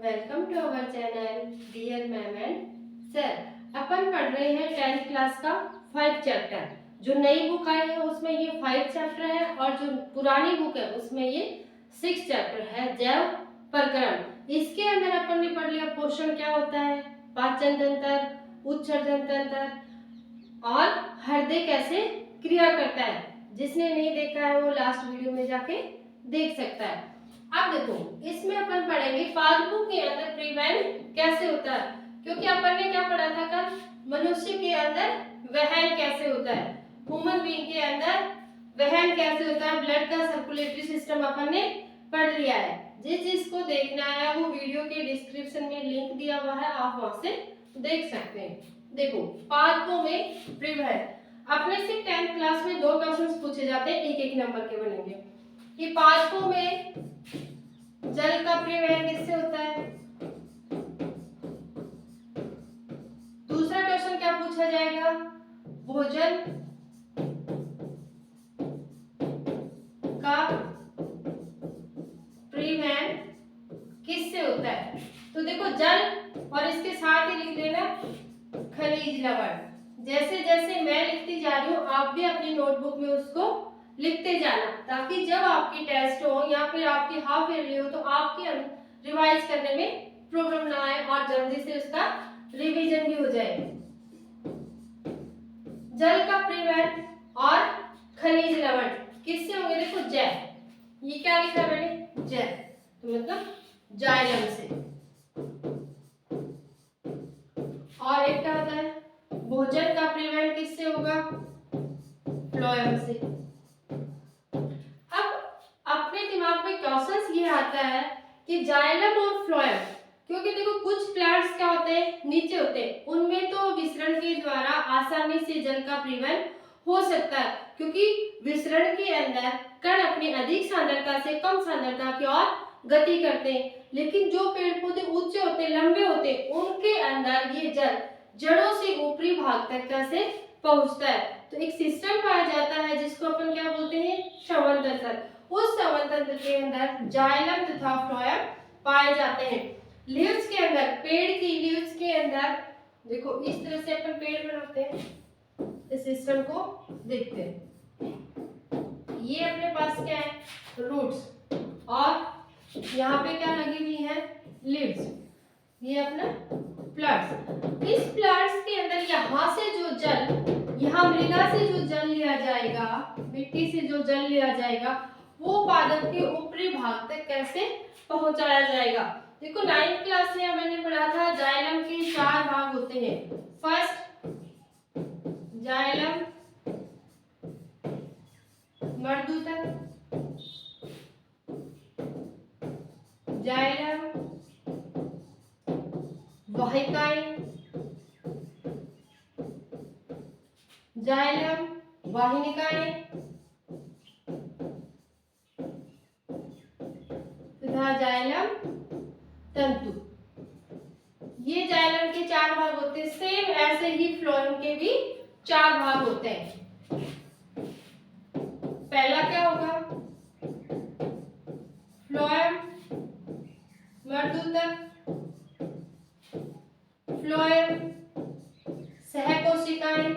Welcome to our channel dear ma'am and sir. अपन पढ़ रहे हैं 10th क्लास का 5 चैप्टर। जो नई बुक आई है उसमें ये 5 चैप्टर है और जो पुरानी बुक है उसमें ये 6 चैप्टर है, जैव प्रकरण। इसके अंदर अपन ने पढ़ लिया पोषण क्या होता है, पाचन तंत्र, उत्सर्जन तंत्र और हृदय कैसे क्रिया करता है। जिसने नहीं देखा है वो लास्ट वीडियो में जाके देख सकता है। अब देखो इसमें अपन पढ़ेंगे पादपों के अंदर प्रीवेंट कैसे होता है, क्योंकि अपन ने क्या पढ़ा था कल, मनुष्य के अंदर वहन कैसे होता है, ह्यूमन बीइंग के अंदर वहन कैसे होता है, ब्लड का सर्कुलेटरी सिस्टम अपन ने पढ़ लिया है। जिसको देखना है वो वीडियो के डिस्क्रिप्शन में लिंक दिया हुआ है, आप वहां से देख सकते हैं। देखो पादपों में प्रीवेंट अपने से 10th क्लास में 2 क्वेश्चंस पूछे जाते हैं, एक एक नंबर के बनेंगे कि पादपों में जल का परिवहन किससे होता है। दूसरा क्वेश्चन क्या पूछा जाएगा, भोजन का परिवहन किससे होता है। तो देखो जल और इसके साथ ही लिख देना खनिज लवण। जैसे जैसे मैं लिखती जा रही हूँ आप भी अपनी नोटबुक में उसको लिखते जाना, ताकि जब आपकी टेस्ट हो या फिर आपकी हाफ ईयरली हो तो आपके रिवाइज करने में प्रॉब्लम ना आए और जल्दी से उसका रिवीजन भी हो जाए। जल का परिवहन और खनिज लवण किससे होंगे, देखो जैव, ये क्या लिखा है मैंने जैव, तो मतलब जाइलम से। और एक क्या होता है, भोजन का परिवहन किससे होगा, फ्लोएम से। अपने दिमाग में क्वेश्चन ये आता है कि जाइलम और फ्लोएम, क्योंकि देखो कुछ प्लांट्स क्या होते हैं नीचे होते हैं, उनमें तो विसरण के द्वारा आसानी से जल का परिवहन हो सकता है, क्योंकि विसरण के अंदर कण अपनी अधिक सांद्रता से कम सांद्रता की ओर गति करते हैं। लेकिन जो पेड़ पौधे ऊंचे होते हैं, लंबे होते हैं, उनके अंदर ये जल जड़ों से ऊपरी भाग तक कैसे पहुंचता है। तो एक सिस्टम पाया जाता है जिसको अपन क्या बोलते हैं, श्रवण तंत्र। उस श्रवण तंत्र के अंदर जाइलम तथा फ्लोएम पाए जाते हैं। लीव्स के अंदर, पेड़ की लीव्स के अंदर देखो इस तरह से अपन पेड़ बनाते हैं, इस सिस्टम को देखते हैं। ये अपने पास क्या है, रूट्स, और यहाँ पे क्या लगी हुई है, लीव्स। ये अपना प्लांट्स। इस प्लांट्स के अंदर यहाँ से जो जल, यहाँ मृदा से जो जल लिया जाएगा, मिट्टी से जो जल लिया जाएगा, वो पादप के ऊपरी भाग तक कैसे पहुंचाया जाएगा। देखो 9th क्लास में मैंने पढ़ा था जाइलम के 4 भाग होते हैं। फर्स्ट जाइलम मर्दूतक, जाइलम वाहिकाएं, जाइलम वाहिनिकाएं तथा जाइलम तंतु। ये जाइलम के 4 भाग होते हैं। सेम ऐसे ही फ्लोएम के भी 4 भाग होते हैं। पहला क्या होगा, फ्लोएम मर्दूतक, फ्लोएम सहकोशिकाएं,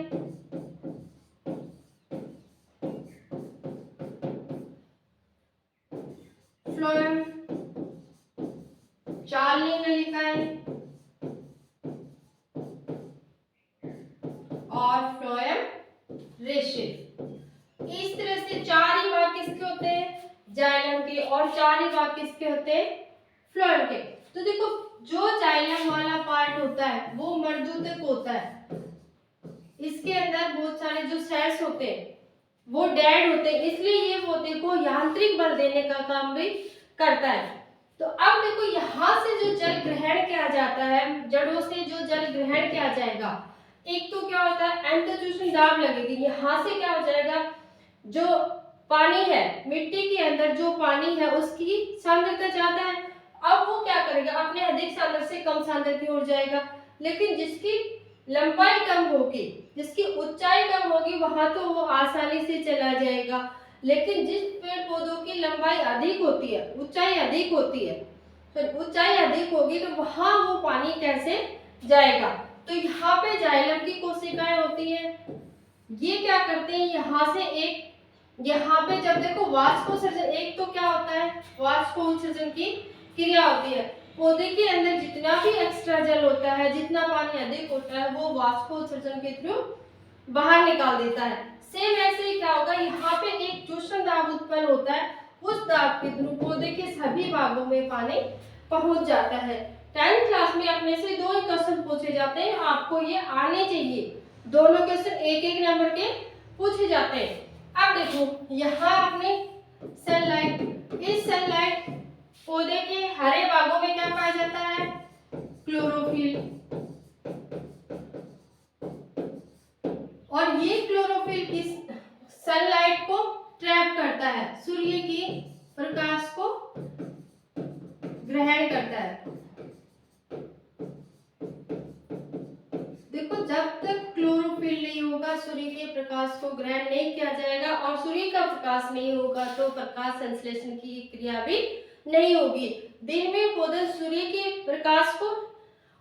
फ्लोएम चालनी नलिकाएं और फ्लोएम रेशे। इस तरह से 4 ही भाग किसके होते हैं, जाइलम के, और 4 ही भाग किसके होते हैं, फ्लोएम के। तो देखो जो जाइलम वाला पार्ट होता है वो मर्दूतक होता है। इसके अंदर बहुत सारे जो सेल्स होते हैं वो डेड होते हैं, इसलिए ये पौधे को यांत्रिक बल देने का काम भी करता है। तो अब देखो यहाँ से जो जल ग्रहण किया जाता है, जड़ों से जो जल ग्रहण किया जाएगा, एक तो क्या होता है एंटरजूशन दाब लगेगी, यहाँ से क्या हो जाएगा, जो पानी है मिट्टी के अंदर, जो पानी है उसकी सांद्रता ज्यादा है, अब वो क्या करेगा, अपने अधिक सांद्रता से कम सांद्रता की ओर जाएगा। लेकिन जिसकी लंबाई कम होगी, जिसकी ऊंचाई कम होगी, वहां तो वो आसानी से चला जाएगा। लेकिन जिस पेड़ पौधों की लंबाई अधिक होती है, ऊंचाई अधिक होती है, फिर ऊंचाई अधिक होगी तो वहां वो पानी कैसे जाएगा। तो यहाँ पे जाइलम की कोशिकाएं होती है, ये क्या करते हैं, यहाँ से एक, यहाँ पे जब देखो वाष्पोत्सर्जन, एक तो क्या होता है, वाष्पोत्सर्जन की क्रिया होती है। पौधे के अंदर जितना भी एक्स्ट्रा जल होता है, जितना पानी अधिक होता है, वो वाष्पोत्सर्जन के थ्रू बाहर निकाल देता है। सेम ऐसे ही क्या होगा, यहाँ पे एक जोशन दाब उत्पन्न होता है, उस दाब के थ्रू पौधे के सभी भागों में पानी पहुंच जाता है। 10th क्लास में अपने से 2 क्वेश्चन पूछे जाते हैं, आपको ये आने चाहिए। दोनों क्वेश्चन 1-1 नंबर के पूछे जाते हैं। अब देखो यहाँ आपने सनलाइट, इस सनलाइट पौधे के हरे भागों में क्या पाया जाता है, क्लोरोफिल, और ये क्लोरोफिल किस सनलाइट को ट्रैप करता है, सूर्य की प्रकाश को ग्रहण करता है। देखो जब तक क्लोरोफिल नहीं होगा, सूर्य के प्रकाश को ग्रहण नहीं किया जाएगा, और सूर्य का प्रकाश नहीं होगा तो प्रकाश संश्लेषण की क्रिया भी नहीं होगी। दिन में पौधे सूर्य के प्रकाश को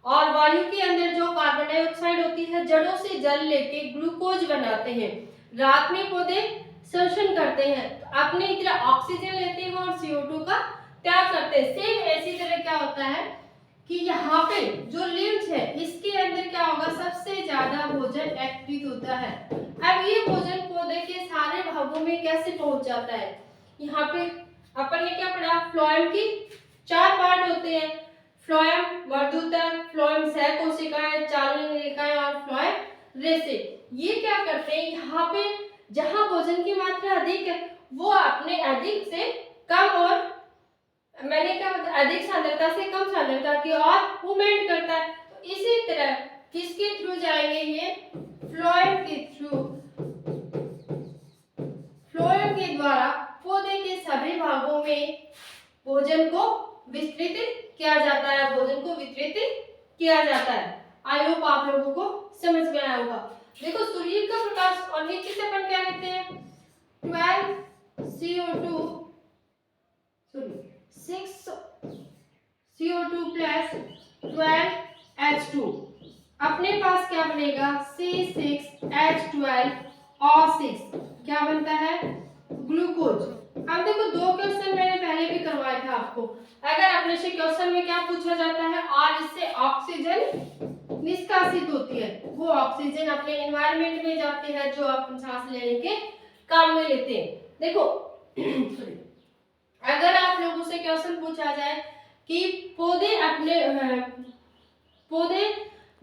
और वायु के अंदर जो कार्बन डाइऑक्साइड होती है, जड़ों से जल लेके ग्लूकोज बनाते हैं। रात में पौधे श्वसन करते हैं, अपने तरह ऑक्सीजन लेते हैं और CO2 का त्याग करते हैं। सेम ऐसी तरह क्या होता है कि यहाँ पे जो लिम्फ है, इसके अंदर क्या होगा, सबसे ज्यादा भोजन एक्टिव होता है। अब ये भोजन पौधे के सारे भागों में कैसे पहुंच जाता है, यहाँ पे अपन ने क्या पढ़ा, फ्लोएम की 4 पार्ट होते हैं, फ्लोएम वर्धुतक, फ्लोएम सहकोशिकाएं, चालन रेखाएं और फ्लोएम रेशे। ये क्या करते हैं, यहाँ पे जहां भोजन की मात्रा अधिक है, वो अपने अधिक से कम, और मैंने क्या बताया, अधिक सांद्रता से कम सांद्रता की ओर मूवमेंट करता है। तो इसी तरह किसके थ्रू जाएंगे, ये फ्लोएम के थ्रू, फ्लोएम के द्वारा पौधे के सभी भागों में भोजन को विस्तृत किया जाता है, भोजन को वितरित किया जाता है। आई होप आप लोगों को समझ में आया होगा। देखो सूर्य का प्रकाश, और नीचे से अपन क्या लेते हैं, 12 CO2 6 CO2 प्लस 12 H2, अपने पास क्या बनेगा, C6H12 और 6 क्या बनता है, ग्लूकोज। अब देखो 2 क्वेश्चन मैंने पहले भी करवाया था आपको, अगर अपने से क्वेश्चन में क्या पूछा जाता है, और इससे ऑक्सीजन निष्कासित होती है, वो ऑक्सीजन अपने एनवायरनमेंट में जाती है, जो अपन सांस लेने के काम में लेते हैं। देखो अगर आप लोगों से क्वेश्चन पूछा जाए कि पौधे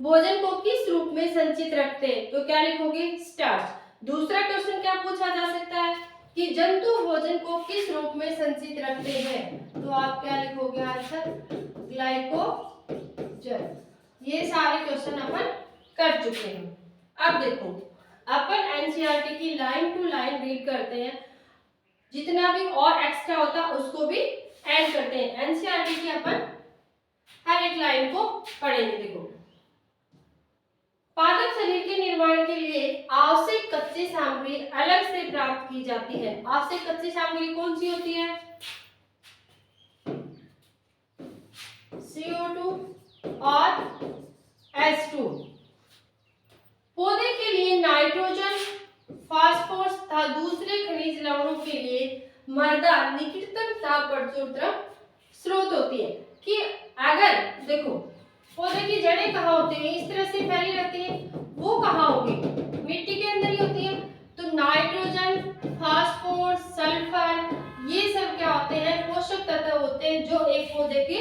भोजन को किस रूप में संचित रखते हैं, तो क्या लिखोगे, स्टार्च। दूसरा क्वेश्चन क्या पूछा जा सकता है कि जंतु भोजन को किस रूप में संचित रखते हैं, तो आप क्या लिखोगे आंसर, ग्लाइकोजन। ये सारे क्वेश्चन अपन कर चुके हैं। अब देखो अपन एनसीईआरटी की लाइन टू लाइन रीड करते हैं, जितना भी और एक्स्ट्रा होता है उसको भी ऐड करते हैं। एनसीईआरटी की अपन हर एक लाइन को पढ़ेंगे। देखो पादप शरीर के निर्माण के लिए आवश्यक कच्ची सामग्री अलग से प्राप्त की जाती है। आवश्यक कच्ची सामग्री कौन सी होती है, CO2 और H2। पौधे के लिए नाइट्रोजन, फास्फोरस तथा दूसरे खनिज लवणों के लिए मृदा निकटतम ताप प्रचुरता स्रोत होती है। कि अगर देखो पौधे की जड़ें कहाँ होती हैं, इस तरह से फैली रहती है, वो कहाँ होगी, मिट्टी के अंदर ही होती है। तो नाइट्रोजन, फास्फोरस, सल्फर, ये सब क्या होते हैं, पोषक तत्व होते हैं, जो एक पौधे के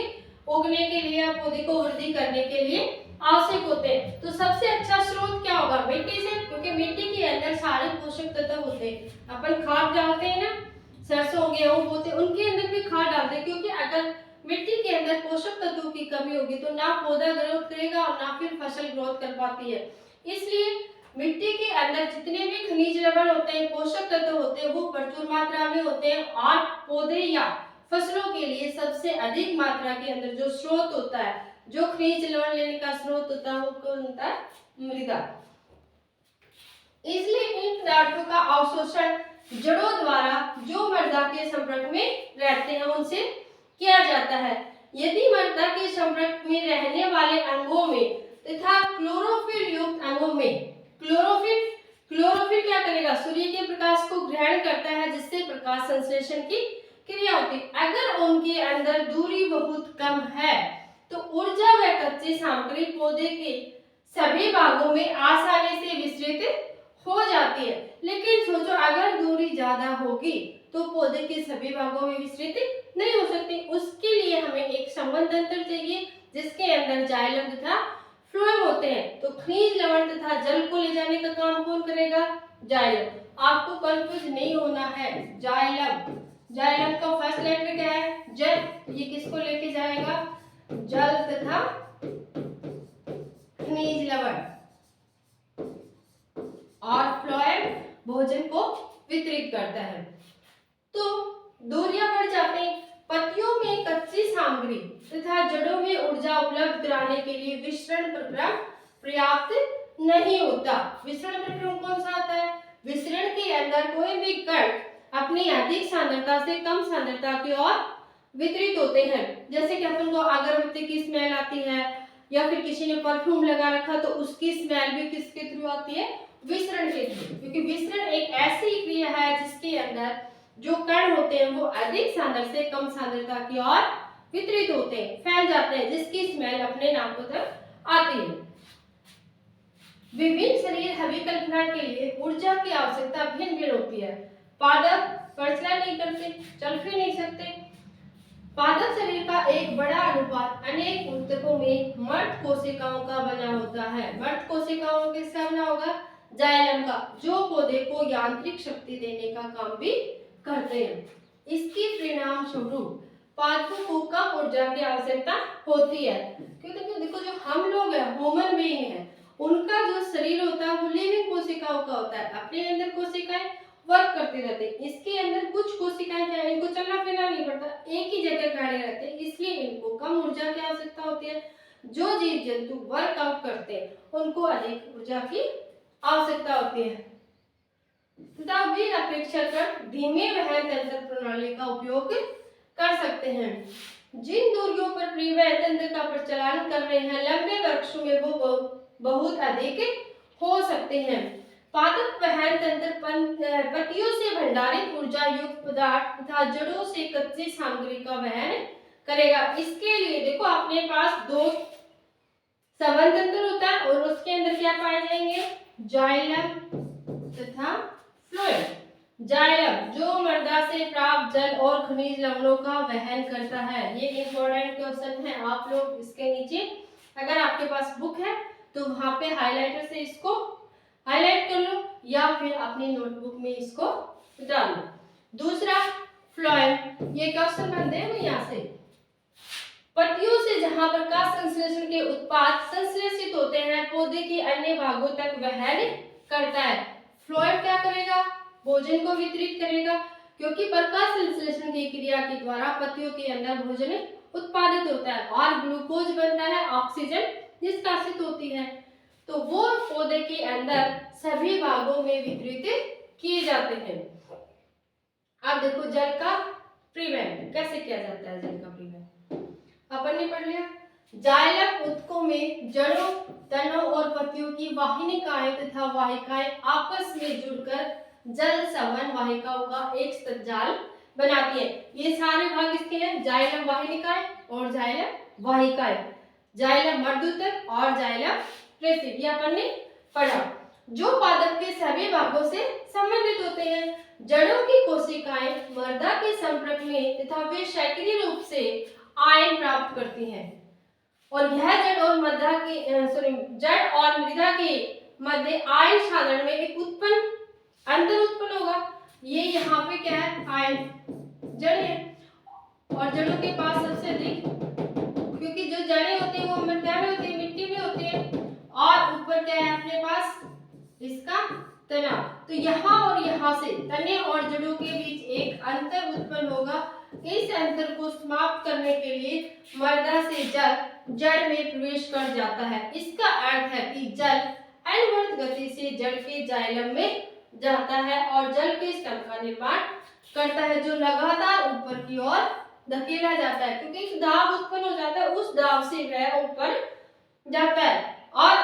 उगने के लिए, पौधे को वृद्धि करने के लिए आवश्यक होते हैं। तो सबसे अच्छा स्रोत क्या होगा, मिट्टी से, क्योंकि मिट्टी के अंदर सारे पोषक तत्व होते हैं। अपन खाद डालते हैं ना, सरसों गेहूं बोते, उनके अंदर भी खाद डालते हैं, क्योंकि अगर मिट्टी के अंदर पोषक तत्वों की कमी होगी तो ना पौधा ग्रोथ करेगा और ना फिर फसल ग्रोथ कर पाती है। इसलिए मिट्टी के अंदर जितने भी खनिज लवण होते हैं, पोषक तत्व होते हैं, वो प्रचुर मात्रा में होते हैं। और पौधे या फसलों के लिए सबसे अधिक मात्रा के अंदर जो स्रोत होता है, जो खनिज लवण लेने का स्रोत होता है, वो कौन होता है, मृदा। इसलिए इन पदार्थों का अवशोषण जड़ों द्वारा जो मृदा के संपर्क में रहते हैं उनसे किया जाता है। यदि मृदा के संपर्क में रहने वाले अंगों में तथा क्लोरोफिल युक्त अंगों में क्लोरोफिल क्या करेगा, सूर्य के प्रकाश को ग्रहण करता है जिससे प्रकाश संश्लेषण की क्रिया होती है। अगर उनके अंदर दूरी बहुत कम है तो ऊर्जा व कच्ची सामग्री पौधे के सभी भागों में आसानी से विस्तृत हो जाती है। लेकिन सोचो अगर दूरी ज्यादा होगी तो पौधे के सभी भागों में विस्तृत नहीं हो सकती। उसके लिए हमें एक संवहन तंत्र चाहिए जिसके अंदर जाइलम तथा फ्लोएम होते हैं। तो खनिज लवण तथा जल को ले जाने का काम कौन करेगा, जाइलम। आपको कंफ्यूज नहीं होना है, जाइलम का फर्स्ट लेटर क्या है, जल। ये किसको लेके जाएगा, जल तथा खनिज लवण। और फ्लोएम भोजन को वितरित करता है। तो दूरियां बढ़ जाते हैं। पत्तियों में कच्ची सामग्री तथा जड़ों में ऊर्जा उपलब्ध कराने के लिए विसरण प्रक्रम पर्याप्त नहीं होता। विसरण प्रक्रम कौन सा होता है, विसरण के अंदर कोई भी कण अपनी अधिक सांद्रता से कम सांद्रता की ओर वितरित होते हैं। जैसे कि अपन को अगरबत्ती की स्मेल आती है या फिर किसी ने परफ्यूम लगा रखा तो उसकी स्मेल भी किसके थ्रू आती है, विसरण के थ्रू। क्योंकि विसरण एक ऐसी क्रिया है जिसके अंदर जो कण होते हैं वो अधिक सांद्रता से कम सांद्रता की ओर वितरित होते हैं, फैल जाते हैं, जिसकी स्मेल अपने नाकों तक आती है। विभिन्न शरीर अभिकल्पना के लिए ऊर्जा की आवश्यकता भिन्न भिन्न होती है। पादप प्रचलन नहीं करते, चल फिर नहीं सकते। पादप शरीर का एक बड़ा अनुपात अनेक ऊतकों में मर्द कोशिकाओं का बना होता है। मर्द कोशिकाओं किसका बना होगा, जाइलम का, जो पौधे को यांत्रिक शक्ति देने का काम भी करते हैं। इसके परिणाम स्वरूप पादपों को कम ऊर्जा की आवश्यकता होती है। क्योंकि देखो जो हम लोग हैं, ह्यूमन बीइंग है, उनका जो शरीर होता है वो लिविंग कोशिकाओं का होता है। अपने अंदर कोशिकाएं वर्क करते रहते हैं। इसके अंदर कुछ कोशिकाएं क्या है, इनको चलना फिरना नहीं पड़ता, एक ही जगह खड़े रहते हैं, इसलिए इनको कम ऊर्जा की आवश्यकता होती है। जो जीव जंतु वर्कआउट करते हैं उनको अधिक ऊर्जा की आवश्यकता होती है तथा वे अपेक्षाकृत धीमे वहन तंत्र प्रणाली का उपयोग कर सकते हैं। जिन दूरियों पर परिवहन तंत्र का प्रचलन कर रहे हैं, लंबे वृक्षों में वो बहुत अधिक हो सकते हैं। पादप वहन तंत्र पत्तियों से भंडारित ऊर्जा युक्त पदार्थ तथा जड़ों से कच्ची सामग्री का वहन करेगा। इसके लिए देखो अपने पास दो संवहन तंत्र होता है और उसके अंदर क्या पाए जाएंगे, जाइलम तथा फ्लोएम। जाइलम जो मृदा से प्राप्त जल और खनिज लवणों का वहन करता है। ये इंपॉर्टेंट क्वेश्चन है, आप लोग इसके नीचे अगर आपके पास बुक है तो वहां पे हाइलाइटर से इसको हाईलाइट कर लो या फिर अपनी नोटबुक में इसको डाल लो। दूसरा फ्लोएम, ये क्वेश्चन बनते हैं यहाँ से, पत्तियों से जहां प्रकाश संश्लेषण के उत्पाद संश्लेषित होते हैं पौधे के अन्य भागों तक वहन करता है। फ्लोएम क्या करेगा, भोजन को वितरित करेगा, क्योंकि प्रकाश संश्लेषण की क्रिया के द्वारा पत्तियों के अंदर भोजन उत्पादित होता है और ग्लूकोज बनता है, ऑक्सीजन निष्कासित होती है, तो वो पौधे के अंदर सभी भागों में वितरित किए जाते हैं। अब देखो जल का परिवहन कैसे किया जाता है। जल का परिवहन अपन ने पढ़ लिया। जाइलम ऊतकों में जड़ों, तनों और पत्तियों की वाहिनिकाएं तथा वाहिकाएं आपस में जुड़कर जल संवहन वाहिकाओं का एक संजाल बनाती है। ये सारे भाग इसके हैं, जाइलम वाहिनिकाएं और जाइलम वाहिकाएं, जाइलम मर्दूतक और जाइलम प्रेसिड, ये अपन ने पढ़ा, जो पादप के सभी भागों से संबंधित होते हैं। जड़ों की कोशिकाएं मृदा के संपर्क में तथा वे सक्रिय रूप से आयन प्राप्त करती हैं और यह जड़ और मृदा के मध्य आयन साधन में एक अंतर उत्पन्न होगा। ये यहाँ पे क्या है, आयन जड़ है और जड़ों के पास सबसे अधिक, क्योंकि जो जड़ें होती है वो मृदा में होती है, मिट्टी में होती है, और ऊपर क्या है अपने पास इसका तना, तो यहाँ और यहाँ से तने और जड़ों के बीच एक अंतर उत्पन्न होगा। इस अंतर को समाप्त करने के लिए मृदा से जल जड़ में प्रवेश कर जाता है। इसका अर्थ है कि जल अनवरत गति से जड़ के जाइलम में जाता है और जल के स्तंभ का निर्माण करता है जो लगातार ऊपर की ओर धकेला जाता है, क्योंकि एक दाब उत्पन्न हो जाता है, उस दाब से वह ऊपर जाता है और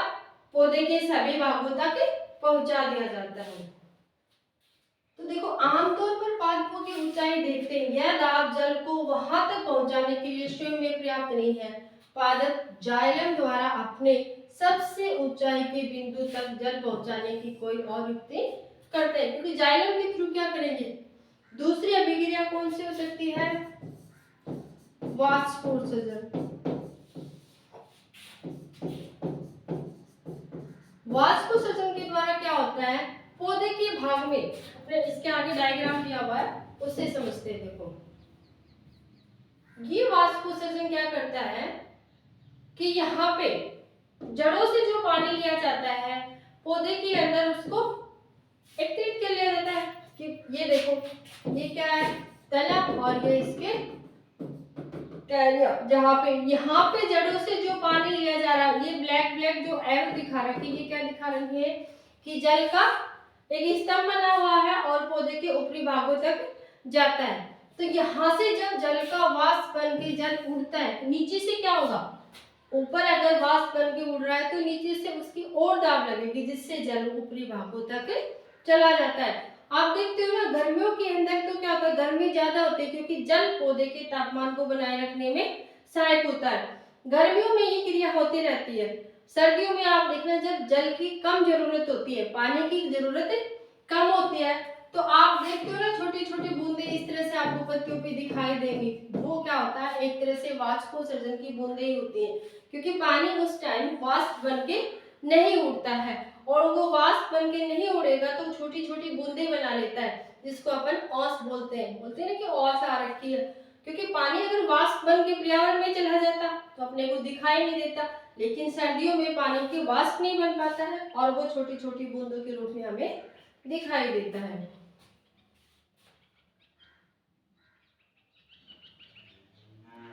पौधे के सभी भागों तक पहुंचा दिया जाता है। तो देखो आमतौर पर पादपों की ऊंचाई देखते हैं, यह दाब जल को वहां तक पहुंचाने के लिए स्वयं में पर्याप्त नहीं है। पादप जाइलम द्वारा अपने सबसे ऊंचाई के बिंदु तक जल पहुंचाने की कोई और युक्ति करते हैं, क्योंकि जाइलम के थ्रू क्या करेंगे, दूसरी अभिक्रिया कौन सी हो सकती है, वाष्पोत्सर्जन। वाष्पोत्सर्जन के द्वारा क्या होता है, पौधे के भाग में, इसके आगे डायग्राम दिया हुआ है उससे समझते हैं। देखो ये वाष्पोत्सर्जन क्या करता है कि यहाँ पे जड़ों से जो पानी लिया जाता है पौधे के अंदर उसको एकत्रित कर लिया जाता है। कि ये देखो ये क्या है, तलम, और ये इसके जहाँ पे यहाँ पे जड़ों से जो पानी लिया जा रहा है, ये ब्लैक ब्लैक जो एरो दिखा रखी है, ये क्या दिखा रही है कि जल का एक स्तंभ बना हुआ है और पौधे के ऊपरी भागों तक जाता है। तो यहाँ से जब जल का वाष्प बन के जल उड़ता है, नीचे से क्या होगा, ऊपर अगर वाष्प बन के उड़ रहा है तो नीचे से उसकी और दाब लगेगी, जिससे जल ऊपरी भागों तक चला जाता है। आप देखते हो ना गर्मियों के अंदर तो क्या होता है, गर्मी ज्यादा होती है क्योंकि जल पौधे के तापमान को बनाए रखने में सहायक होता है। गर्मियों में ये क्रिया होती रहती है। सर्दियों में आप देखना जब जल की कम जरूरत होती है, पानी की जरूरत कम होती है, तो आप देखते हो ना छोटी छोटी बूंदे इस तरह से आपको पत्तियों पे दिखाई देंगी, वो क्या होता है, एक तरह से वाष्पोत्सर्जन की बूंदे ही होती हैं, क्योंकि पानी उस टाइम वाष्प बन के नहीं उड़ता है, और वो वाष्प बन के नहीं उड़ेगा तो छोटी छोटी बूंदे बना लेता है, जिसको अपन औस बोलते हैं ना कि औस आ रखी है। क्योंकि पानी अगर वाष्प बन के पर्यावरण में चला जाता तो अपने को दिखाई नहीं देता, लेकिन सर्दियों में पानी की वाष्प नहीं बन पाता है और वो छोटी छोटी बूंदों के रूप में हमें दिखाई देता है।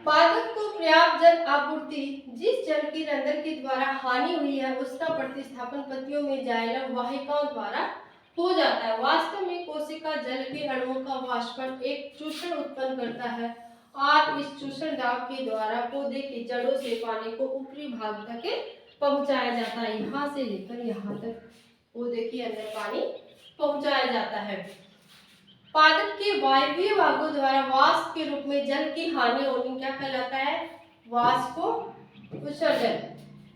पादप को पर्याप्त जल आपूर्ति, जिस जल की रंध्र के द्वारा हानि हुई है उसका प्रतिस्थापन पत्तियों में जाइलम वाहिकाओं द्वारा हो जाता है। वास्तव में कोशिका जल के अणुओं का वाष्पन एक चूषण उत्पन्न करता है और इस चूषण दाब के द्वारा पौधे की जड़ों से पानी को ऊपरी भाग तक पहुंचाया जाता है। यहाँ से लेकर यहाँ तक पौधे के अंदर पानी पहुंचाया जाता है। पादप के वायवीय भागों द्वारा वाष्प के रूप में जल की हानि होनी क्या कहलाता है, वाष्पोत्सर्जन।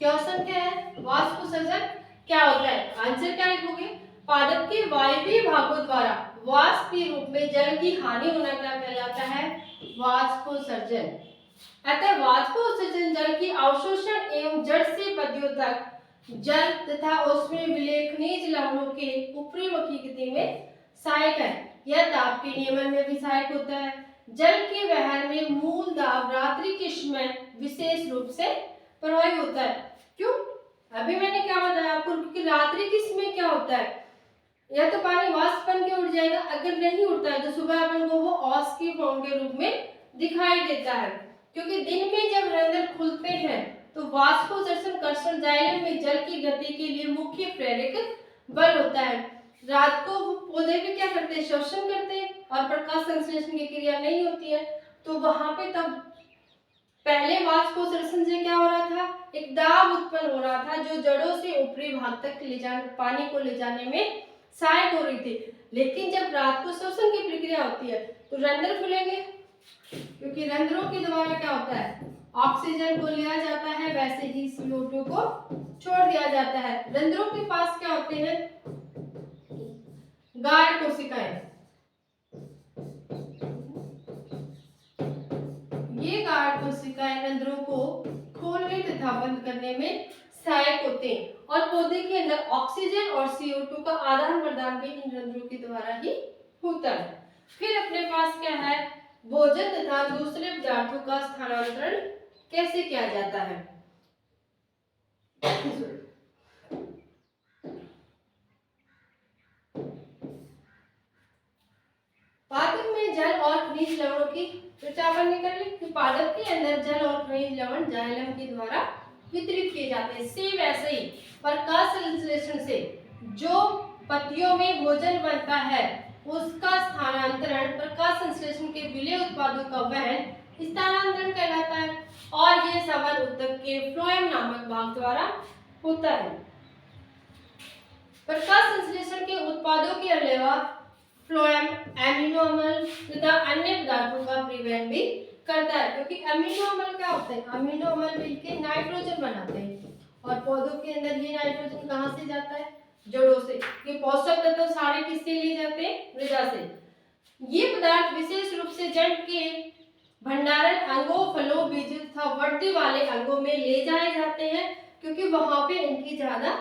क्वेश्चन क्या है, वाष्पोत्सर्जन क्या होता है, आंसर क्या लिखोगे, पादप के वायवीय भागों द्वारा वाष्प के रूप में जल की हानि होना क्या कहलाता है, वाष्पोत्सर्जन। अतः वाष्पोत्सर्जन जल की अवशोषण एवं जड़ से पत्तियों तक जल तथा उसमें विलेखनीय लवणों के ऊपरी मुखी गति में सहायक है। यह दाब के नियमन में भी सहायक होता है। जल के वहन में मूल दाब रात्रि के समय विशेष रूप से प्रभावी होता है। क्यों, अभी मैंने क्या बताया आपको कि रात्रि के समय क्या होता है, या तो पानी वाष्प बन के उड़ जाएगा, अगर नहीं उड़ता है तो सुबह अपन को वो औस की फॉर्म के रूप में दिखाई देता है। क्योंकि दिन में जब रंध्र खुलते हैं तो वाष्पोत्सर्जन कर्षण जाइलम में जल की गति के लिए मुख्य प्रेरक बल होता है। रात को पौधे भी क्या करते हैं, शोषण करते हैं और प्रकाश संश्लेषण की क्रिया नहीं होती है, तो वहां पे तब पहले वाष्पोत्सर्जन से क्या हो रहा था, एक दाब उत्पन्न हो रहा था जो जड़ों से ऊपरी भाग तक ले जाने, पानी को ले जाने में सहायक हो रही थी। लेकिन जब रात को शोषण की प्रक्रिया होती है तो रंध्र खुलेंगे, क्योंकि रंध्रों के द्वारा क्या होता है, ऑक्सीजन को लिया जाता है, वैसे ही CO2 को छोड़ दिया जाता है। रंध्रों के पास क्या होते हैं, गार्ड कोशिकाएं। ये गार्ड कोशिकाएं रंध्रों को खोलने तथा बंद करने में सहायक होते हैं और पौधे के अंदर ऑक्सीजन और CO2 का आदान प्रदान भी इन रंध्रों के द्वारा ही होता है। फिर अपने पास क्या है, भोजन तथा दूसरे पदार्थों का स्थानांतरण कैसे किया जाता है। पादप में जल और खनिज लवणों की चर्चा निकल ली कि पादप के अंदर जल और खनिज लवण जाइलम के द्वारा वितरित किए जाते हैं। सेम वैसे ही प्रकाश संश्लेषण से जो पत्तियों में भोजन बनता है उसका स्थानांतरण प्रकाश संश्लेषण के विलेय उत्पादों का वहन स्थानांतरण कहलाता है और ये संवहन ऊतक के फ्लोएम नामक भाग द्वारा होता है। प्रकाश संश्लेषण के उत्पादों के अलावा फ्लोएम एमिनो अम्ल तथा अन्य पदार्थों का परिवहन भी करता है, क्योंकि अमीनो अम्ल क्या होते हैं, अमीनो अम्ल मिलकर नाइट्रोजन बनाते हैं और पौधों के अंदर ये नाइट्रोजन कहाँ से जाता है, जड़ों से। ये पोषक तत्व सारे किससे लिए जाते हैं, मृदा से। ये पदार्थ विशेष रूप से जड़ के भंडारण अंगों, फलों, बीजों तथा वृद्धि वाले अंगों में ले जाए जाते हैं, क्योंकि वहां पे इनकी ज्यादा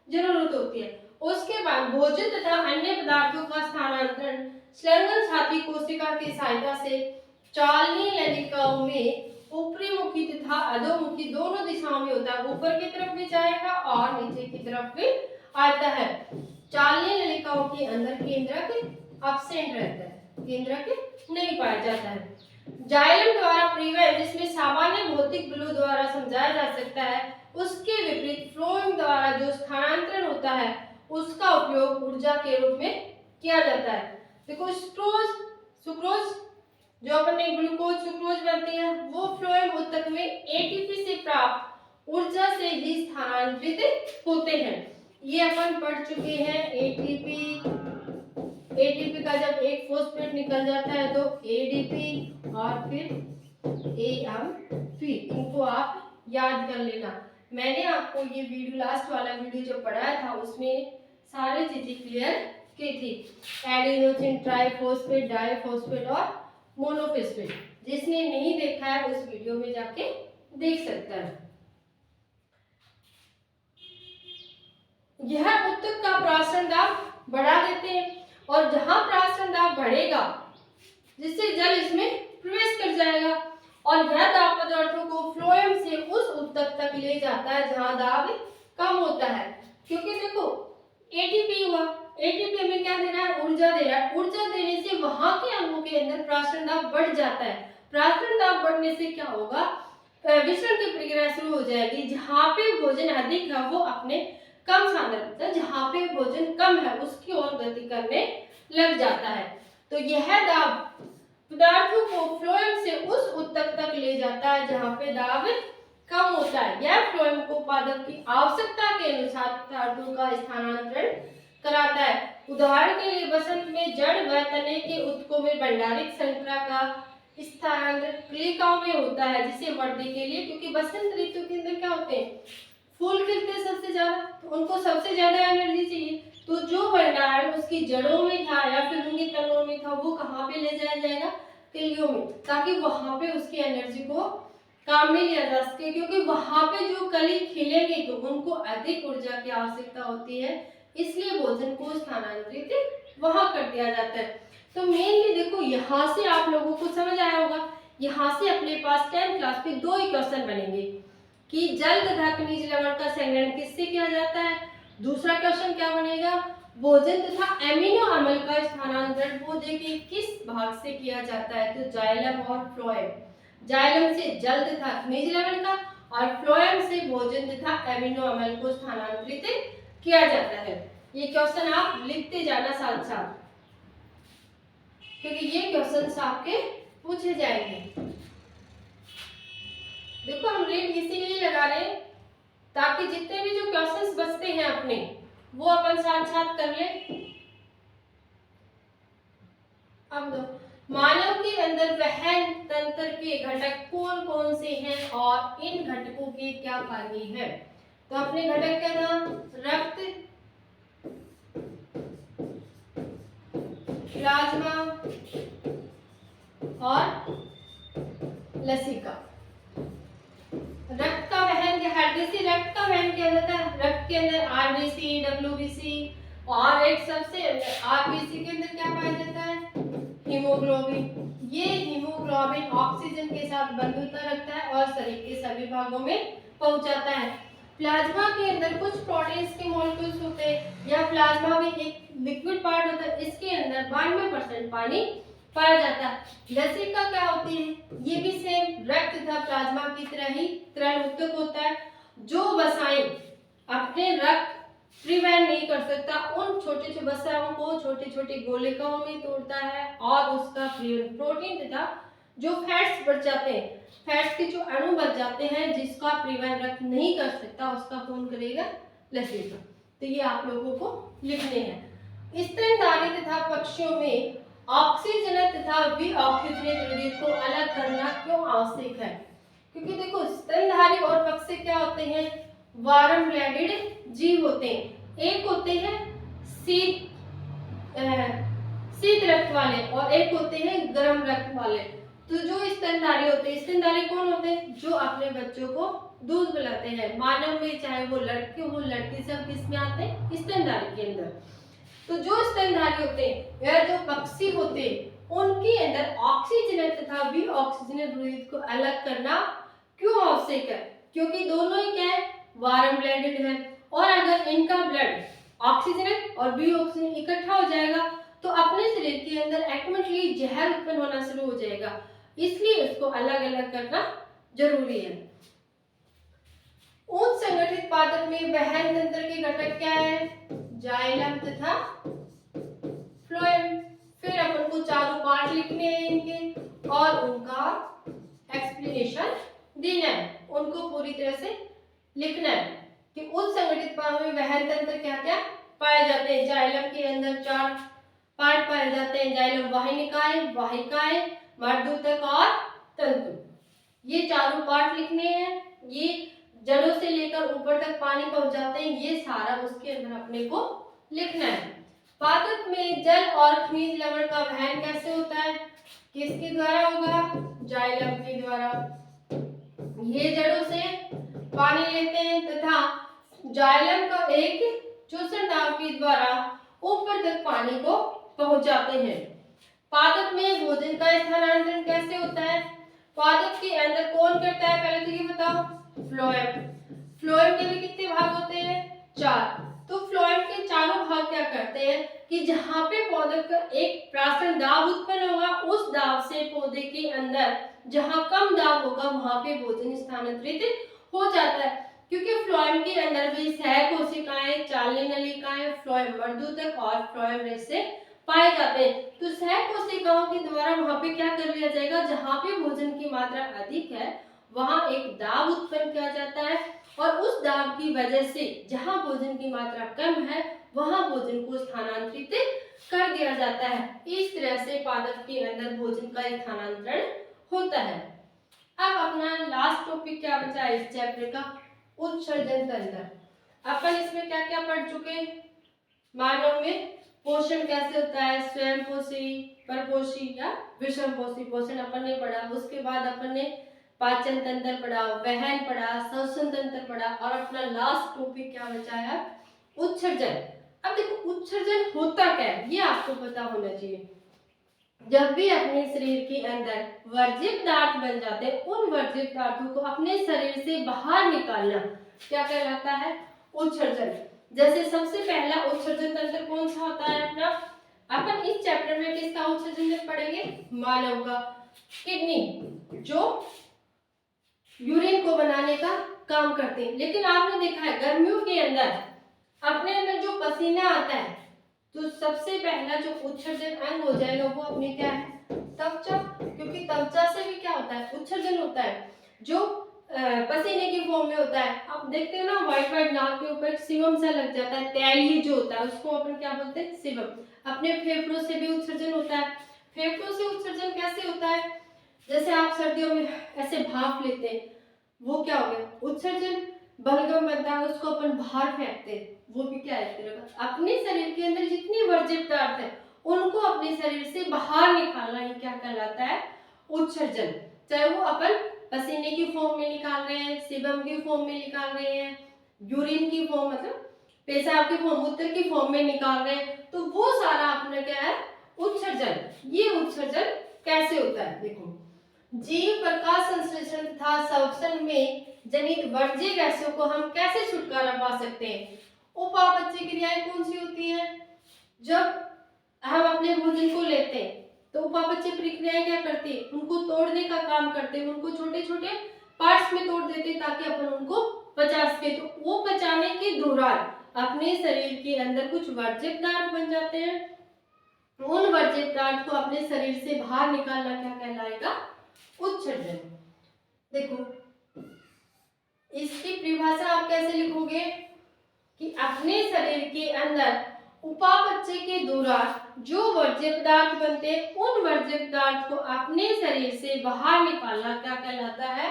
जरूरत होती है। उसके बाद भोजन तथा अन्य पदार्थों का स्थानांतरण संलग्न छाती कोशिका की सहायता से चालनीय नलिकाओं में ऊपरी मुखी तथा अधोमुखी दोनों दिशाओं में होता है। ऊपर की तरफ भी जाएगा और नीचे की तरफ भी आता है। चालनीय नलिकाओं के अंदर केंद्रक एब्सेंट रहता है, केंद्रक नहीं पाया जाता है। जाइलम द्वारा परिवहन, जिसमें सामान्य भौतिक बलों द्वारा समझाया जा सकता है, उसके विपरीत फ्लोएम द्वारा जो स्थानांतरण होता है उसका उपयोग ऊर्जा के रूप में किया जाता है। देखो सुक्रोज जो अपने ग्लूकोज सुक्रोज बनती है वो फ्लोएम ऊतक में एटीपी से प्राप्त ऊर्जा से ही स्थानांतरित होते हैं। ये अपन पढ़ चुके हैं। एटीपी का जब एक फॉस्फेट निकल जाता है तो एडीपी और फिर एएमपी, इनको आप याद कर लेना। मैंने आपको ये वीडियो लास्ट वाला वीडियो जो पढ़ाया था उसमें सारी चीजें क्लियर की थी। एडिनोसिन ट्राइफॉस्फेट, डाइफॉस्फेट और मोनोफॉस्फेट। जिसने नहीं देखा है उस वीडियो में जाके देख सकता है। यह ऊतक का प्राशन दाब बढ़ा देते हैं और जहां प्राशन दाब बढ़ेगा जिससे जल इसमें प्रवेश कर जाएगा और यह दाब पदार्थों को फ्लोएम से उस ऊतक तक ले जाता है जहां दाब कम होता है। क्योंकि देखो एटीपी हुआ, एटीपी हमें क्या दे रहा है, ऊर्जा दे रहा है। ऊर्जा देने से वहां के अंगों के अंदर प्राशन दाब बढ़ जाता है। प्राशन दाब बढ़ने से क्या होगा, विसरण की प्रक्रिया शुरू हो जाएगी। जहां पे भोजन अधिक है वो अपने कम सांद्रता, जहां पे भोजन कम है उसकी ओर गति करने लग जाता है। तो यह दाब पदार्थों को फ्लोएम से उस ऊतक तक ले जाता है जहां पे दाब कम होता है। यह फ्लोएम को पादप की आवश्यकता के अनुसार पदार्थों का स्थानांतरण कराता है। उदाहरण के लिए बसंत में जड़ व तने के ऊतकों में भंडारित श्रृंखला का स्थानांतरण कलिकाओं में होता है, जिसे वृद्धि के लिए, क्योंकि बसंत ऋतु के अंदर क्या होते हैं, फूल खिलते हैं सबसे ज्यादा, तो उनको सबसे ज्यादा एनर्जी चाहिए। तो जो भंडारण उसकी जड़ों में था या फिर उनके तनों में था वो कहाँ पे ले जाया जाएगा, कलियों में, ताकि वहां पे उसकी एनर्जी को काम में लिया जा सके। क्योंकि वहां पे जो कली खिलेगी तो उनको अधिक ऊर्जा की आवश्यकता होती है, इसलिए भोजन को स्थानांतरित वहां कर दिया जाता है। तो मेनली देखो यहाँ से आप लोगों को समझ आया होगा। यहाँ से अपने पास 10th क्लास में 2 ही क्वेश्चन बनेंगे कि जल तथा खनिज लवण का संग्रहण किससे किया जाता है। दूसरा क्वेश्चन क्या बनेगा, भोजन तथा एमिनो अम्ल का स्थानांतरण पौधे के किस भाग से किया जाता है। तो जाइलम और फ्लोएम, जाइलम से जल तथा खनिज लवण का और फ्लोएम से भोजन तथा एमिनो अम्ल को स्थानांतरित किया जाता है। ये क्वेश्चन आप लिखते जाना साथ साथ, क्योंकि ये क्वेश्चन आपके पूछे जाएंगे। देखो हम रेट इसीलिए लगा रहे हैं ताकि जितने भी जो क्वेश्चंस बचते हैं अपने वो अपन साथ साथ कर ले। अब दो मानव के अंदर वहन तंत्र के घटक कौन कौन से हैं और इन घटकों के क्या कार्य हैं। तो अपने घटक क्या था, रक्त, प्लाज्मा और लसिका। रक्त का वहन क्या, हृदय रक्त का वहन क्या होता है, रक्त के अंदर आरबीसी, डब्ल्यूबीसी और एक सबसे आरबीसी के अंदर क्या पाया जाता है, हीमोग्लोबिन। ये हीमोग्लोबिन ऑक्सीजन के साथ बंधुता रखता है और शरीर के सभी भागों में पहुंचाता है। प्लाज्मा के अंदर कुछ प्रोटीन्स के मॉलिक्यूल्स होते हैं, या प्लाज्मा भी एक लिक्विड पार्ट होता है, इसके अंदर 92% पानी पाया जाता है। लसिका क्या होती है, ये भी सेम रक्त तथा प्लाज्मा की तरह ही तरल ऊतक होता है, जो वसाएं अपने रक्त परिवहन नहीं कर सकता, उन छोटे छोटे वसाओं को छोटे छोटे गोलिकाओं में तोड़ता है और उसका प्रोटीन तथा जो फैट्स बच जाते हैं, फैट्स के जो अणु बच जाते हैं जिसका परिवहन रक्त नहीं कर सकता, उसका कौन करेगा? लसीका। तो ये आप लोगों को लिखने हैं। स्तनधारी तथा पक्षियों में ऑक्सीजनित तथा विऑक्सीजनित रुधिर को अलग करना क्यों आवश्यक है? क्योंकि देखो स्तनधारी और पक्षी क्या होते हैं? वार्म ब्लडेड जीव होते हैं। एक होते हैं शीत शीत रक्त वाले और एक होते हैं गर्म रक्त वाले। तो जो स्तनधारी होते हैं, स्तनधारी कौन होते हैं? जो अपने बच्चों को दूध पिलाते हैं। मानव में चाहे वो लड़के हो लड़की, सब किस में आते हैं? स्तनधारी के अंदर। तो जो स्तनधारी होते हैं या जो पक्षी होते हैं उनके अंदर ऑक्सीजन तथा विऑक्सीजनित रुधिर को अलग करना क्यों आवश्यक है? क्योंकि दोनों ही क्या है? वार्म ब्लडेड है। और अगर इनका ब्लड ऑक्सीजन और विऑक्सीजन इकट्ठा हो जाएगा तो अपने शरीर के अंदर ऑटोमेटिकली जहर उत्पन्न होना शुरू हो जाएगा, इसलिए इसको अलग अलग करना जरूरी है। उच्च संगठित पादप में वहन तंत्र के घटक क्या है? जाइलम तथा फ्लोएम। फिर अपन को चारों पार्ट लिखने हैं इनके और उनका एक्सप्लेनेशन देना है, उनको पूरी तरह से लिखना है कि उच्च संगठित पादप में वहन तंत्र क्या क्या पाए जाते हैं। जाइलम के अंदर 4 पार्ट पाए जाते हैं, जाइलम वाहिनिकाएं, वाहिकाएं, मर्दूतक और तंतु। ये चारों पार्ट लिखने हैं। ये जड़ों से लेकर ऊपर तक पानी पहुंचाते हैं, ये सारा उसके अंदर अपने को लिखना है। पादप में जल और खनिज लवण का वहन कैसे होता है? किसके द्वारा होगा? जाइलम के द्वारा। ये जड़ों से पानी लेते हैं तथा जाइलम का एक चूसण दाब के द्वारा ऊपर तक पानी को पहुंचाते हैं। पादप में भोजन का स्थानांतरण कैसे होता है? पादप के अंदर कौन करता है? पहले तो ये बताओ। फ्लोएम। फ्लोएम के भी कितने भाग होते हैं? 4। तो फ्लोएम के चारों भाग क्या करते हैं कि जहां पे पौधे का एक प्राशन दाब उत्पन्न होगा, उस दाब से पौधे के अंदर जहां कम दाब होगा वहां पे भोजन स्थानांतरित हो जाता है। क्योंकि फ्लोएम के अंदर भी सह कोशिकाएं, चालनी नलिकाएं, फ्लोएम मर्दूतक और फ्लोएम रेशे पाए जाते हैं। तो सह कोशिकाओं के द्वारा वहां पे क्या कर लिया जाएगा? जहां पे भोजन की मात्रा अधिक है वहां एक दाब उत्पन्न किया जाता है और उस दाब की वजह से जहां भोजन की मात्रा कम है वहां भोजन को स्थानांतरित कर दिया जाता है। इस तरह से पादप के अंदर भोजन का स्थानांतरण होता है। अब अपना लास्ट टॉपिक क्या बचा है इस चैप्टर का? उत्सर्जन तंत्र। अपन इसमें क्या क्या पढ़ चुके? मानव में पोषण कैसे होता है? स्वयं पोषी, परपोषी या विषम पोषी पोषण अपन ने पढ़ा। उसके बाद अपन ने पाचन तंत्र पढ़ा, वहन पढ़ा, श्वसन तंत्र पढ़ा और अपना लास्ट टॉपिक क्या बचा है? उत्सर्जन। अब देखो उत्सर्जन होता क्या है ये आपको पता होना चाहिए। जब भी अपने शरीर के अंदर वर्ज्य पदार्थ बन जाते हैं उन वर्ज्य पदार्थों को अपने शरीर से बाहर निकालना क्या कहलाता है? उत्सर्जन। जैसे सबसे पहला उत्सर्जन तंत्र कौन सा होता है अपना? अपन इस चैप्टर में किसका उत्सर्जन पढ़ेंगे? मानव का। किडनी जो यूरिन को बनाने का काम करते हैं। लेकिन आपने देखा है गर्मियों के अंदर अपने अंदर जो पसीना आता है तो सबसे पहला जो उत्सर्जन अंग हो जाएगा वो अपने क्या है? त्वचा। क्योंकि त्वचा से भी क्या होता है? उत्सर्जन होता है जो पसीने की फॉर्म में होता है। आप देखते हो ना व्हाइट व्हाइट नाक के ऊपर सीबम सा लग जाता है, तैलीय जो होता है उसको अपन क्या बोलते हैं? सीबम। अपने फेफड़ों से भी उत्सर्जन होता है। फेफड़ों से उत्सर्जन कैसे होता है? जैसे आप सर्दियों में ऐसे भाप लेते हैं, वो क्या हो गया? उत्सर्जन। बलगम बनता है उसको अपन बाहर फेंकते हैं, वो भी क्या है? इस तरह का। अपने शरीर के अंदर जितने वर्ज्य पदार्थ है उनको अपने शरीर से बाहर निकालना ही क्या कहलाता है? उत्सर्जन। चाहे वो अपन पसीने की फॉर्म में निकाल रहे हैं, सीबम की फॉर्म में निकाल रहे हैं, यूरिन की फॉर्म मतलब पेशाब की फॉर्म, मूत्र की फॉर्म में निकाल रहे हैं, तो वो सारा अपना क्या है? उत्सर्जन। ये उत्सर्जन कैसे होता है? देखो जीव प्रकाश संश्लेषण तथा श्वसन में जनित वर्ज्य गैसों को हम कैसे छुटकारा पा सकते हैं? उपापचय क्रियाएं कौन सी होती है? जब हम अपने भोजन को लेते हैं तो उपापचय प्रक्रियाएं क्या करती है? उनको तोड़ने का काम करते हैं, उनको छोटे छोटे पार्ट्स में तोड़ देते हैं ताकि अपन उनको पचा सके। तो वो पचाने के दौरान अपने शरीर के अंदर कुछ वर्ज्य पदार्थ बन जाते हैं। उन वर्ज्य पदार्थ को अपने शरीर से बाहर निकालना क्या कहलाएगा? उत्सर्जन। देखो इसकी परिभाषा आप कैसे लिखोगे कि अपने शरीर के अंदर उपापचय के दौरान जो वर्ज्य पदार्थ बनते हैं उन वर्ज्य पदार्थ को अपने शरीर से बाहर निकालना क्या कहलाता है?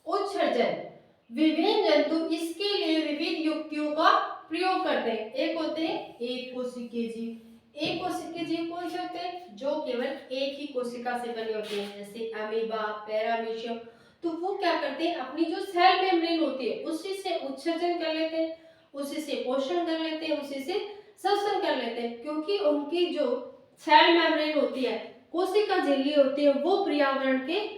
उत्सर्जन। विभिन्न जंतु इसके लिए विविध युक्तियों का प्रयोग करते हैं। एक होते हैं एक कोशिकीय जीव। एक कोशिकीय जीव कौन से होते हैं? जो केवल एक ही कोशिका से बने होते हैं, जैसे अमीबा, पैरामीशियम। तो वो क्या करते हैं, अपनी जो सेल मेम्ब्रेन होती है उसी से उत्सर्जन कर लेते हैं, उसी से पोषण कर लेते हैं, उसी से श्वसन कर लेते हैं, क्योंकि उनकी जो सेल मेम्ब्रेन होती है, कोशिका झिल्ली होती है, वो पर्यावरण के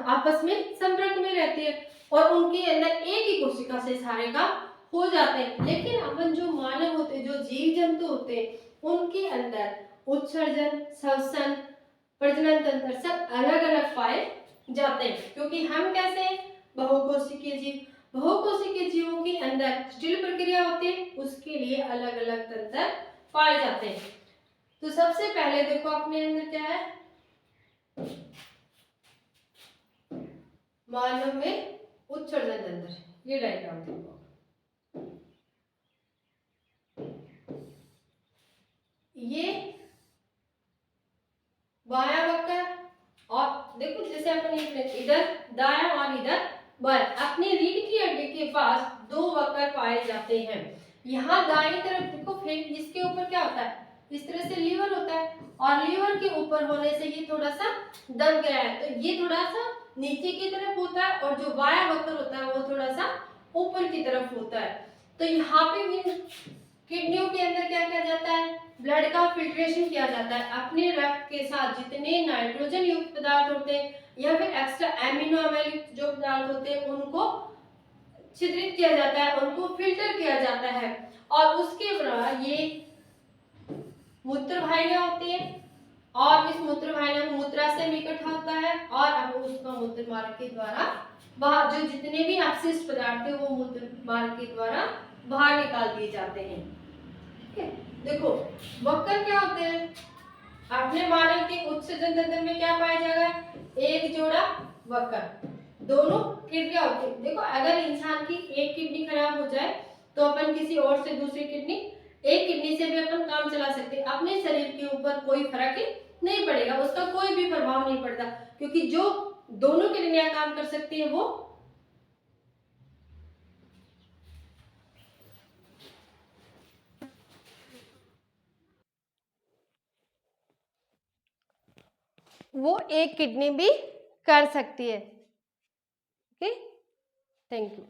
आपस में संपर्क में रहती है और उनके अंदर एक ही कोशिका से सारे काम हो जाते हैं। लेकिन अपन जो मानव होते हैं, जो जीव जंतु होते हैं, उनके अंदर उत्सर्जन, श्वसन, प्रजनन तंत्र सब अलग अलग पाए जाते हैं, क्योंकि हम कैसे हैं? बहुकोशिकीय जीव। बहुकोशिकीय जीवों के अंदर जटिल प्रक्रिया होती है, उसके लिए अलग अलग तंत्र पाए जाते हैं। तो सबसे पहले देखो अपने अंदर क्या है, मानव में उत्सर्जन तंत्र। ये डायग्राम देखो, ये बायां वक्र और देखो जैसे अपन इधर दायां और इधर बायां, अपनी रीढ़ की हड्डी के पास दो वक्र पाए जाते हैं। यहाँ दाईं तरफ देखो, फिर इसके ऊपर क्या होता है, इस तरह से लीवर होता है और लीवर के ऊपर होने से ये थोड़ा सा दब गया है, तो ये थोड़ा सा नीचे की तरफ होता है और जो बायां वक्र होता है वो थोड़ा सा ऊपर की तरफ होता है। तो यहाँ पे किडनियों के अंदर क्या किया जाता है, ब्लड का फिल्ट्रेशन किया जाता है। अपने रक्त के साथ जितने नाइट्रोजन युक्त पदार्थ होते हैं या फिर एक्स्ट्रा एमिनो अम्ल युक्त जो पदार्थ होते हैं उनको छिद्रित किया जाता है, उनको फिल्टर किया जाता है और उसके बाद ये मूत्र वाहिनियां होती है और इस मूत्र वाहिनियां में मूत्राशय में इकट्ठा होता है और अब उसका मूत्र मार्ग के द्वारा बाहर, जो जितने भी अपशिष्ट पदार्थ है वो मूत्र मार्ग के द्वारा बाहर निकाल दिए जाते हैं। ठीक है, देखो वक्र क्या होते हैं, आपने माना कि उत्सर्जन तंत्र में क्या पाया जाएगा, एक जोड़ा वक्र, दोनों किडनियां होती है। देखो अगर इंसान की एक किडनी खराब हो जाए तो अपन किसी और से दूसरी किडनी, एक किडनी से भी अपन काम चला सकते हैं। अपने शरीर के ऊपर कोई फर्क नहीं पड़ेगा, उसका कोई भी प्रभाव नहीं पड़ता, क्योंकि जो दोनों किडनियां काम कर सकती है वो एक किडनी भी कर सकती है। Okay, thank you.